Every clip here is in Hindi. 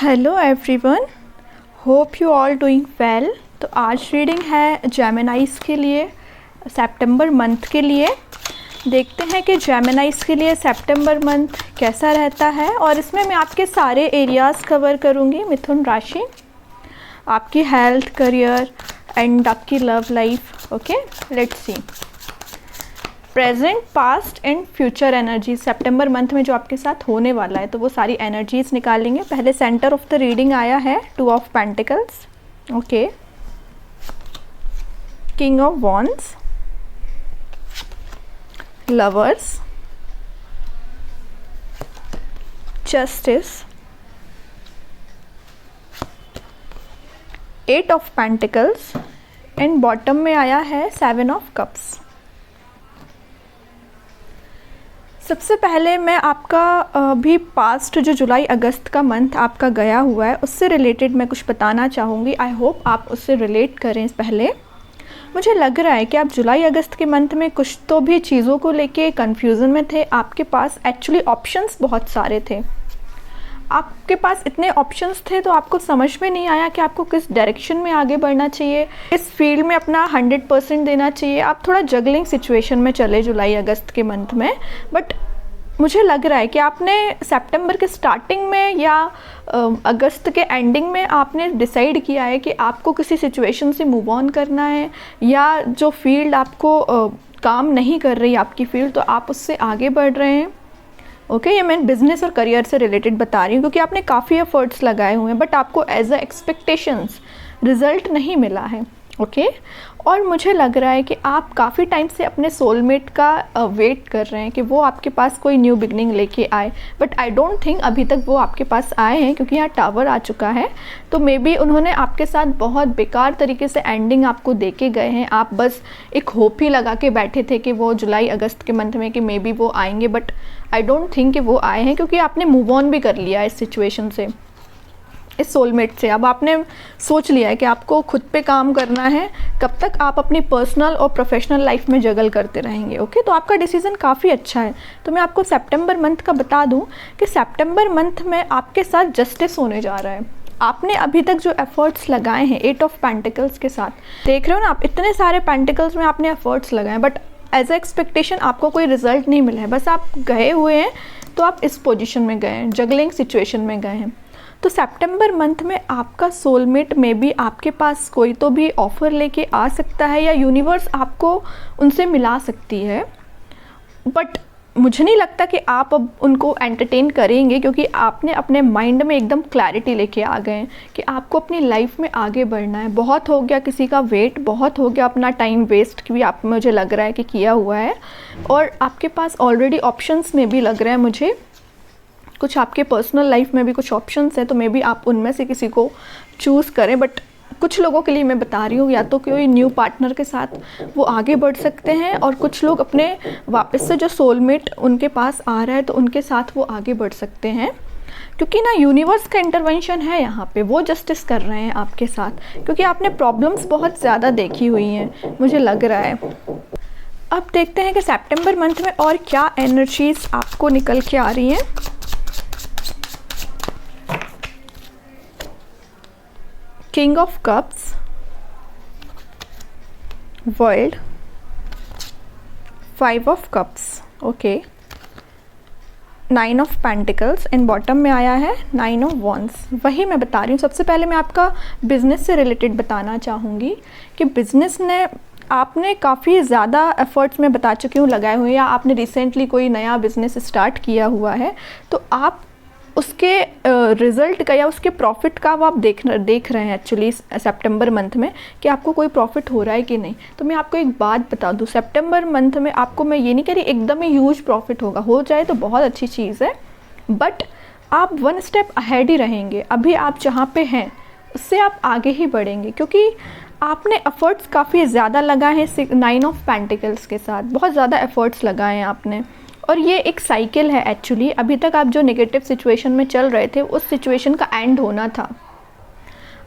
Hello everyone, hope you all doing well. तो आज रीडिंग है जेमिनाइज के लिए सितंबर मंथ के लिए। देखते हैं कि जेमिनाइज के लिए सितंबर मंथ कैसा रहता है, और इसमें मैं आपके सारे एरियाज़ कवर करूँगी। मिथुन राशि, आपकी हेल्थ, करियर एंड आपकी love life. Okay, let's see present, past and future energy September month में जो आपके साथ होने वाला है, तो वो सारी एनर्जीज निकालेंगे। पहले सेंटर ऑफ द रीडिंग आया है 2 of pentacles. Okay, king of wands, lovers, justice, 8 of pentacles and bottom में आया है 7 ऑफ कप्स। सबसे पहले मैं आपका अभी पास्ट जो जुलाई अगस्त का मंथ आपका गया हुआ है उससे रिलेटेड मैं कुछ बताना चाहूँगी। आई होप आप उससे रिलेट करें। पहले मुझे लग रहा है कि आप जुलाई अगस्त के मंथ में कुछ तो भी चीज़ों को लेके कन्फ्यूज़न में थे। आपके पास एक्चुअली ऑप्शंस बहुत सारे थे। आपके पास इतने ऑप्शंस थे तो आपको समझ में नहीं आया कि आपको किस डायरेक्शन में आगे बढ़ना चाहिए, इस फील्ड में अपना 100% देना चाहिए। आप थोड़ा जगलिंग सिचुएशन में चले जुलाई अगस्त के मंथ में। बट मुझे लग रहा है कि आपने सितंबर के स्टार्टिंग में या अगस्त के एंडिंग में आपने डिसाइड किया है कि आपको किसी सिचुएशन से मूव ऑन करना है, या जो फील्ड आपको काम नहीं कर रही आपकी फील्ड, तो आप उससे आगे बढ़ रहे हैं। ओके, ये मैं बिज़नेस और करियर से रिलेटेड बता रही हूँ क्योंकि आपने काफ़ी एफर्ट्स लगाए हुए हैं बट आपको एज अ एक्सपेक्टेशंस रिज़ल्ट नहीं मिला है। ओके, और मुझे लग रहा है कि आप काफ़ी टाइम से अपने सोलमेट का वेट कर रहे हैं कि वो आपके पास कोई न्यू बिगनिंग लेके आए, बट आई डोंट थिंक अभी तक वो आपके पास आए हैं क्योंकि यहाँ टावर आ चुका है। तो मे बी उन्होंने आपके साथ बहुत बेकार तरीके से एंडिंग आपको दे के गए हैं। आप बस एक होप ही लगा के बैठे थे कि वो जुलाई अगस्त के मंथ में कि मे बी वो आएंगे, बट आई डोंट थिंक कि वो आए हैं क्योंकि आपने मूव ऑन भी कर लिया इस सिचुएशन से, इस सोलमेट से। अब आपने सोच लिया है कि आपको खुद पे काम करना है। कब तक आप अपनी पर्सनल और प्रोफेशनल लाइफ में जगल करते रहेंगे। ओके, तो आपका डिसीजन काफ़ी अच्छा है। तो मैं आपको सितंबर मंथ का बता दूं कि सितंबर मंथ में आपके साथ जस्टिस होने जा रहा है। आपने अभी तक जो एफर्ट्स लगाए हैं 8 ऑफ पेंटिकल्स के साथ, देख रहे हो ना आप, इतने सारे पेंटिकल्स में आपने एफर्ट्स लगाए बट एज ए एक्सपेक्टेशन आपको कोई रिजल्ट नहीं मिला है। बस आप गए हुए हैं, तो आप इस पोजीशन में गए हैं, जगलिंग सिचुएशन में गए हैं। तो सितंबर मंथ में आपका सोलमेट में भी आपके पास कोई तो भी ऑफ़र लेके आ सकता है, या यूनिवर्स आपको उनसे मिला सकती है। बट मुझे नहीं लगता कि आप अब उनको एंटरटेन करेंगे क्योंकि आपने अपने माइंड में एकदम क्लैरिटी लेके आ गए हैं कि आपको अपनी लाइफ में आगे बढ़ना है। बहुत हो गया किसी का वेट, बहुत हो गया अपना टाइम वेस्ट भी आप, मुझे लग रहा है कि किया हुआ है। और आपके पास ऑलरेडी ऑप्शंस में भी लग रहा है मुझे कुछ, आपके पर्सनल लाइफ में भी कुछ ऑप्शंस हैं, तो मे बी आप उनमें से किसी को चूज़ करें। बट कुछ लोगों के लिए मैं बता रही हूँ, या तो कोई न्यू पार्टनर के साथ वो आगे बढ़ सकते हैं, और कुछ लोग अपने वापस से जो सोलमेट उनके पास आ रहा है तो उनके साथ वो आगे बढ़ सकते हैं। क्योंकि ना यूनिवर्स का इंटरवेंशन है यहाँ पे, वो जस्टिस कर रहे हैं आपके साथ, क्योंकि आपने प्रॉब्लम्स बहुत ज़्यादा देखी हुई हैं मुझे लग रहा है। अब देखते हैं कि सितंबर मंथ में और क्या एनर्जीज आपको निकल के आ रही हैं। King of cups, world, 5 of cups, okay, 9 of pentacles and bottom में आया है 9 ऑफ वॉन्ड्स। वही मैं बता रही हूँ। सबसे पहले मैं आपका बिजनेस से रिलेटेड बताना चाहूँगी कि बिजनेस ने आपने काफ़ी ज़्यादा एफर्ट्स में बता चुकी हूँ लगाए हुए, या आपने रिसेंटली कोई नया बिज़नेस स्टार्ट किया हुआ है, तो आप उसके रिज़ल्ट का या उसके प्रॉफिट का वो आप देख रहे हैं एक्चुअली सितंबर मंथ में कि आपको कोई प्रॉफिट हो रहा है कि नहीं। तो मैं आपको एक बात बता दूं, सितंबर मंथ में आपको, मैं ये नहीं कह रही एकदम ही ह्यूज प्रॉफिट होगा, हो जाए तो बहुत अच्छी चीज़ है, बट आप 1 स्टेप अहेड ही रहेंगे। अभी आप जहाँ पे हैं उससे आप आगे ही बढ़ेंगे क्योंकि आपने एफर्ट्स काफ़ी ज़्यादा लगाए हैं 9 ऑफ पेंटिकल्स के साथ, बहुत ज़्यादा एफर्ट्स लगाए हैं आपने। और ये एक साइकिल है एक्चुअली। अभी तक आप जो नेगेटिव सिचुएशन में चल रहे थे उस सिचुएशन का एंड होना था।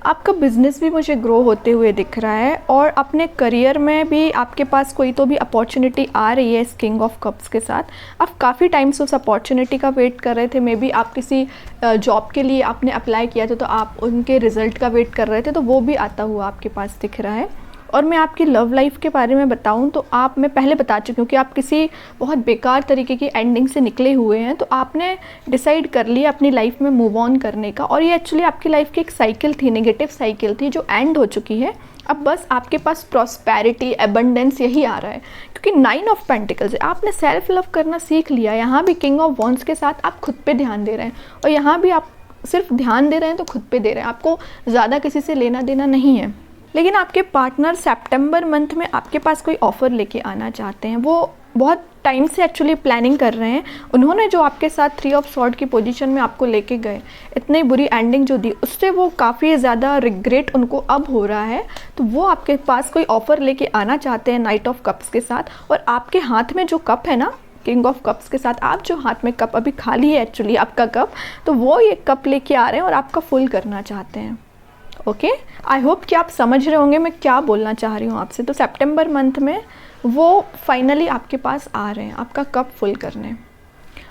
आपका बिज़नेस भी मुझे ग्रो होते हुए दिख रहा है, और अपने करियर में भी आपके पास कोई तो भी अपॉर्चुनिटी आ रही है इस किंग ऑफ कप्स के साथ। आप काफ़ी टाइम से उस अपॉर्चुनिटी का वेट कर रहे थे, मे बी आप किसी जॉब के लिए आपने अप्लाई किया था तो आप उनके रिज़ल्ट का वेट कर रहे थे, तो वो भी आता हुआ आपके पास दिख रहा है। और मैं आपकी लव लाइफ के बारे में बताऊं तो मैं पहले बता चुकी हूँ कि आप किसी बहुत बेकार तरीके की एंडिंग से निकले हुए हैं, तो आपने डिसाइड कर लिया अपनी लाइफ में मूव ऑन करने का। और ये एक्चुअली आपकी लाइफ की एक साइकिल थी, नेगेटिव साइकिल थी, जो एंड हो चुकी है। अब बस आपके पास प्रॉस्पेरिटी, एबंडेंस यही आ रहा है, क्योंकि 9 ऑफ पेंटिकल्स है। आपने सेल्फ लव करना सीख लिया। यहाँ भी किंग ऑफ वॉन्ड्स के साथ आप खुद पे ध्यान दे रहे हैं, और यहाँ भी आप सिर्फ ध्यान दे रहे हैं तो खुद पे दे रहे हैं, आपको ज़्यादा किसी से लेना देना नहीं है। लेकिन आपके पार्टनर सितंबर मंथ में आपके पास कोई ऑफ़र लेके आना चाहते हैं। वो बहुत टाइम से एक्चुअली प्लानिंग कर रहे हैं। उन्होंने जो आपके साथ 3 ऑफ सॉर्ड की पोजीशन में आपको लेके गए, इतनी बुरी एंडिंग जो दी, उससे वो काफ़ी ज़्यादा रिग्रेट उनको अब हो रहा है। तो वो आपके पास कोई ऑफ़र लेके आना चाहते हैं नाइट ऑफ कप्स के साथ। और आपके हाथ में जो कप है ना, किंग ऑफ कप्स के साथ आप जो हाथ में कप अभी खाली है एक्चुअली आपका कप, तो वो ये कप लेके आ रहे हैं और आपका फुल करना चाहते हैं। ओके, आई होप कि आप समझ रहे होंगे मैं क्या बोलना चाह रही हूँ आपसे। तो सितंबर मंथ में वो फाइनली आपके पास आ रहे हैं आपका कप फुल करने।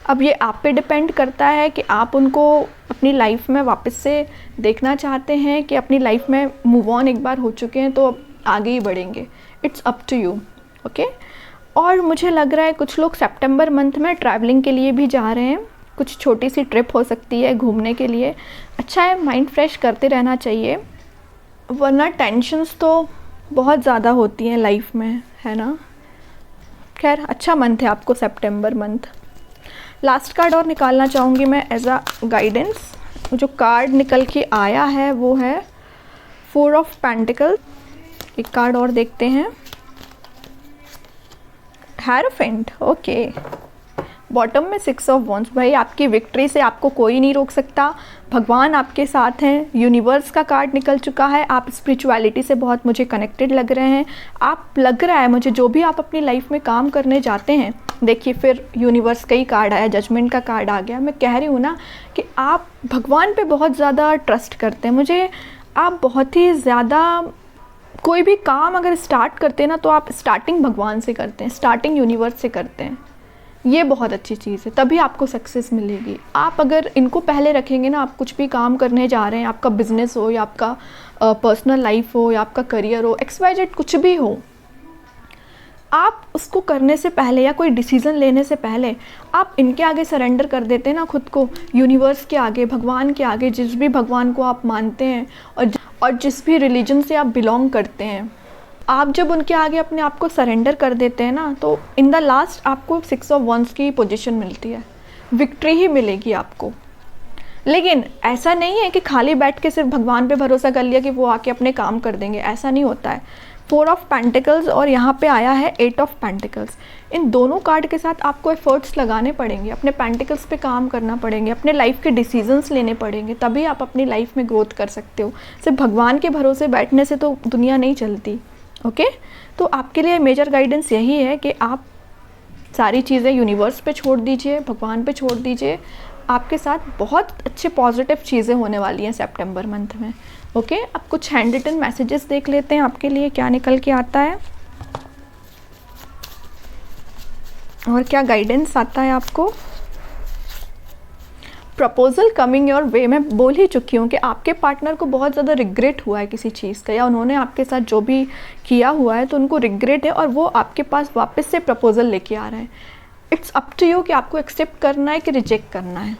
अब ये आप पे डिपेंड करता है कि आप उनको अपनी लाइफ में वापस से देखना चाहते हैं कि अपनी लाइफ में मूव ऑन एक बार हो चुके हैं तो अब आगे ही बढ़ेंगे। It's up to you. Okay, और मुझे लग रहा है कुछ लोग सितंबर मंथ में ट्रैवलिंग के लिए भी जा रहे हैं। कुछ छोटी सी ट्रिप हो सकती है घूमने के लिए। अच्छा है, माइंड फ्रेश करते रहना चाहिए, वरना टेंशन्स तो बहुत ज़्यादा होती हैं लाइफ में, है ना। खैर, अच्छा मंथ है आपको सितंबर मंथ। लास्ट कार्ड और निकालना चाहूँगी मैं एज अ गाइडेंस। जो कार्ड निकल के आया है वो है 4 ऑफ पेंटिकल। एक कार्ड और देखते हैं, हेरोफेंट। ओके, बॉटम में 6 ऑफ वॉन्ड्स। भाई, आपकी विक्ट्री से आपको कोई नहीं रोक सकता, भगवान आपके साथ हैं। यूनिवर्स का कार्ड निकल चुका है। आप स्पिरिचुअलिटी से बहुत मुझे कनेक्टेड लग रहे हैं। आप लग रहा है मुझे जो भी आप अपनी लाइफ में काम करने जाते हैं, देखिए फिर यूनिवर्स का ही कार्ड आया, जजमेंट का कार्ड आ गया। मैं कह रही हूँ ना कि आप भगवान पे बहुत ज़्यादा ट्रस्ट करते हैं। मुझे आप बहुत ही ज़्यादा, कोई भी काम अगर स्टार्ट करते हैं ना तो आप स्टार्टिंग भगवान से करते हैं, स्टार्टिंग यूनिवर्स से करते हैं। ये बहुत अच्छी चीज़ है, तभी आपको सक्सेस मिलेगी। आप अगर इनको पहले रखेंगे ना, आप कुछ भी काम करने जा रहे हैं, आपका बिजनेस हो या आपका पर्सनल लाइफ हो या आपका करियर हो, XYZ कुछ भी हो, आप उसको करने से पहले या कोई डिसीज़न लेने से पहले आप इनके आगे सरेंडर कर देते हैं ना खुद को, यूनिवर्स के आगे, भगवान के आगे, जिस भी भगवान को आप मानते हैं और जिस भी रिलीजन से आप बिलोंग करते हैं। आप जब उनके आगे अपने आप को सरेंडर कर देते हैं ना, तो इन द लास्ट आपको 6 ऑफ वॉन्ड्स की पोजीशन मिलती है, विक्ट्री ही मिलेगी आपको। लेकिन ऐसा नहीं है कि खाली बैठ के सिर्फ भगवान पे भरोसा कर लिया कि वो आके अपने काम कर देंगे, ऐसा नहीं होता है। 4 ऑफ पेंटिकल्स और यहाँ पे आया है 8 ऑफ पेंटिकल्स। इन दोनों कार्ड के साथ आपको एफर्ट्स लगाने पड़ेंगे, अपने पेंटिकल्स पे काम करना पड़ेंगे, अपने लाइफ के डिसीजंस लेने पड़ेंगे, तभी आप अपनी लाइफ में ग्रोथ कर सकते हो। सिर्फ भगवान के भरोसे बैठने से तो दुनिया नहीं चलती। ओके, तो आपके लिए मेजर गाइडेंस यही है कि आप सारी चीज़ें यूनिवर्स पे छोड़ दीजिए, भगवान पे छोड़ दीजिए। आपके साथ बहुत अच्छे पॉजिटिव चीज़ें होने वाली हैं सितंबर मंथ में। ओके, अब कुछ हैंड रिटन मैसेजेस देख लेते हैं आपके लिए क्या निकल के आता है और क्या गाइडेंस आता है आपको। Proposal coming your way. मैं बोल ही चुकी हूँ कि आपके पार्टनर को बहुत ज़्यादा रिग्रेट हुआ है किसी चीज़ का, या उन्होंने आपके साथ जो भी किया हुआ है तो उनको रिग्रेट है और वो आपके पास वापस से प्रपोजल लेके आ रहे हैं। इट्स अप टू यू कि आपको एक्सेप्ट करना है कि रिजेक्ट करना है।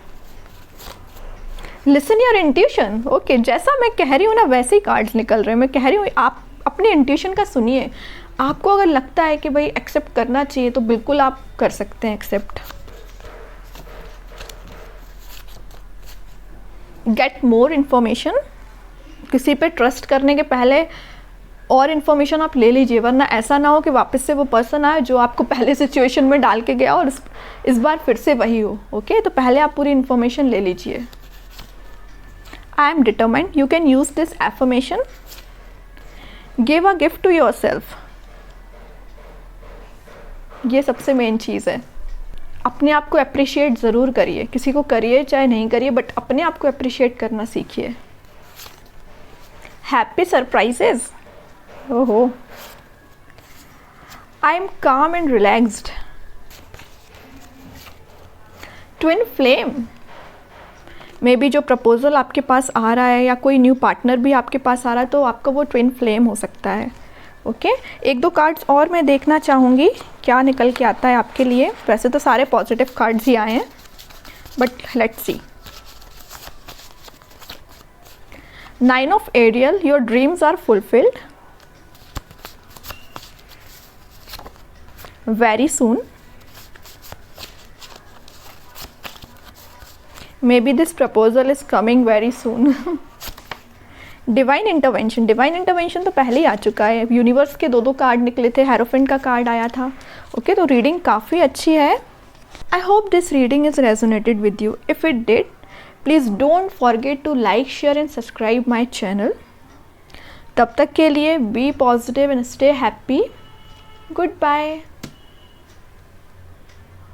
Listen your intuition. ओके, जैसा मैं कह रही हूँ ना वैसे ही कार्ड्स निकल रहे हैं। मैं कह रही हूँ आप अपने इंट्यूशन का सुनिए। आपको अगर लगता है कि भाई एक्सेप्ट करना चाहिए तो बिल्कुल आप कर सकते हैं एक्सेप्ट। Get more information. किसी पे ट्रस्ट करने के पहले और इन्फॉर्मेशन आप ले लीजिए, वरना ऐसा ना हो कि वापस से वो पर्सन आए जो आपको पहले सिचुएशन में डाल के गया और इस बार फिर से वही हो। ओके, तो पहले आप पूरी इन्फॉर्मेशन ले लीजिए। I am determined. You can use this affirmation. Give a gift to yourself. ये सबसे मेन चीज़ है। अपने आप को अप्रिशिएट ज़रूर करिए, किसी को करिए चाहे नहीं करिए, बट अपने आप को अप्रिशिएट करना सीखिए। हैप्पी सरप्राइजेज, ओहो। आई एम काम and relaxed, twin flame, may be जो प्रपोज़ल आपके पास आ रहा है या कोई न्यू पार्टनर भी आपके पास आ रहा है तो आपका वो ट्विन फ्लेम हो सकता है। ओके, एक दो कार्ड्स और मैं देखना चाहूँगी क्या निकल के आता है आपके लिए। वैसे तो सारे पॉजिटिव कार्ड्स ही आए हैं, but let's see. 9 of Ariel, your dreams are fulfilled very soon. Maybe this proposal is coming very soon. Divine intervention, divine intervention तो पहले ही आ चुका है। यूनिवर्स के दो कार्ड निकले थे, हेरोफेंट का कार्ड आया था। ओके, तो रीडिंग काफ़ी अच्छी है। I hope this reading is resonated with you. If it did, please don't forget to like, share and subscribe my channel. तब तक के लिए be positive and stay happy. Good bye.